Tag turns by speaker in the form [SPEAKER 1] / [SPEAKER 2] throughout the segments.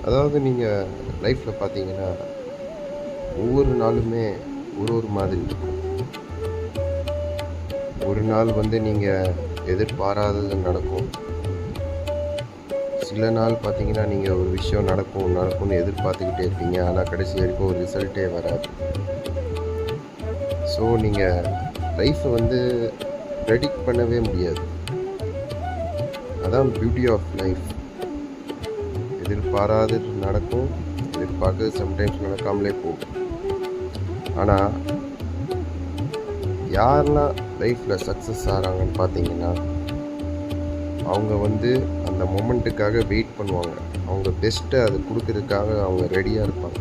[SPEAKER 1] அதாவது நீங்கள் லைஃப்பில் பார்த்தீங்கன்னா ஒவ்வொரு நாளுமே ஒரு மாதிரி இருக்கும். ஒரு நாள் நீங்கள் எதிர்பாராதது நடக்கும். சில நாள் பார்த்தீங்கன்னா நீங்கள் ஒரு விஷயம் நடக்கும்னு எதிர்பார்த்துக்கிட்டே இருப்பீங்க, ஆனால் கடைசி வரைக்கும் ஒரு ரிசல்ட்டே வராது. ஸோ நீங்கள் லைஃப்பை ப்ரெடிக்ட் பண்ணவே முடியாது. அதான் பியூட்டி ஆஃப் லைஃப். எதிர்பாராதது நடக்கும், எதிர்பார்க்க சம்டைம்ஸ் நடக்காமலே போகும். ஆனால் யாரெல்லாம் லைஃப்பில் சக்ஸஸ் ஆகிறாங்கன்னு பார்த்தீங்கன்னா, அவங்க அந்த மொமெண்ட்டுக்காக வெயிட் பண்ணுவாங்க. அவங்க பெஸ்ட்டை அது கொடுக்கறதுக்காக அவங்க ரெடியாக இருப்பாங்க.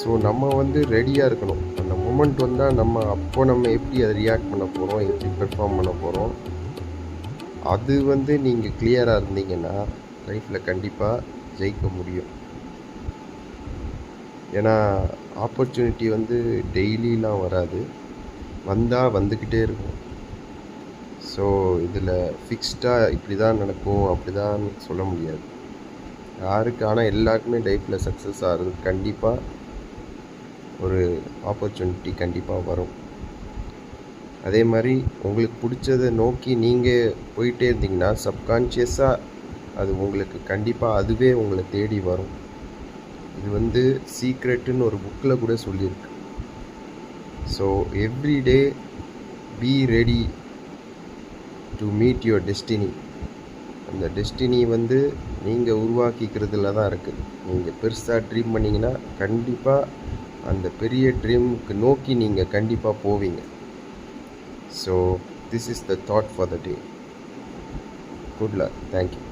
[SPEAKER 1] ஸோ நம்ம ரெடியாக இருக்கணும். அந்த மொமெண்ட் வந்தால் நம்ம எப்படி அதை ரியாக்ட் பண்ண போகிறோம், எப்படி பெர்ஃபார்ம் பண்ண போகிறோம், அது நீங்கள் கிளியராக இருந்தீங்கன்னா லைஃப்பில் கண்டிப்பாக ஜெயிக்க முடியும். ஏன்னா ஆப்பர்ச்சுனிட்டி டெய்லிலாம் வராது, வந்தால் வந்துக்கிட்டே இருக்கும். ஸோ இதில் ஃபிக்ஸ்டாக இப்படி தான் நடக்கும் அப்படி தான் சொல்ல முடியாது யாருக்கு. ஆனால் எல்லாருக்குமே லைஃப்பில் சக்ஸஸ் ஆகிறது கண்டிப்பாக ஒரு ஆப்பர்ச்சுனிட்டி கண்டிப்பாக வரும். அதே மாதிரி உங்களுக்கு பிடிச்சதை நோக்கி நீங்கள் போயிட்டே இருந்தீங்கன்னா சப்கான்ஷியஸாக அது உங்களுக்கு கண்டிப்பாக அதுவே உங்களை தேடி வரும். இது சீக்ரெட்டுன்னு ஒரு புக்கில் கூட சொல்லியிருக்கு. So everyday be ready to meet your destiny. அந்த டெஸ்டினி நீங்கள் உருவாக்கிக்கிறதுல தான் இருக்குது. நீங்கள் பெருசாக ட்ரீம் பண்ணிங்கன்னா கண்டிப்பாக அந்த பெரிய ட்ரீமுக்கு நோக்கி நீங்கள் கண்டிப்பாக போவீங்க. So this is the thought for the day. Good luck. Thank you.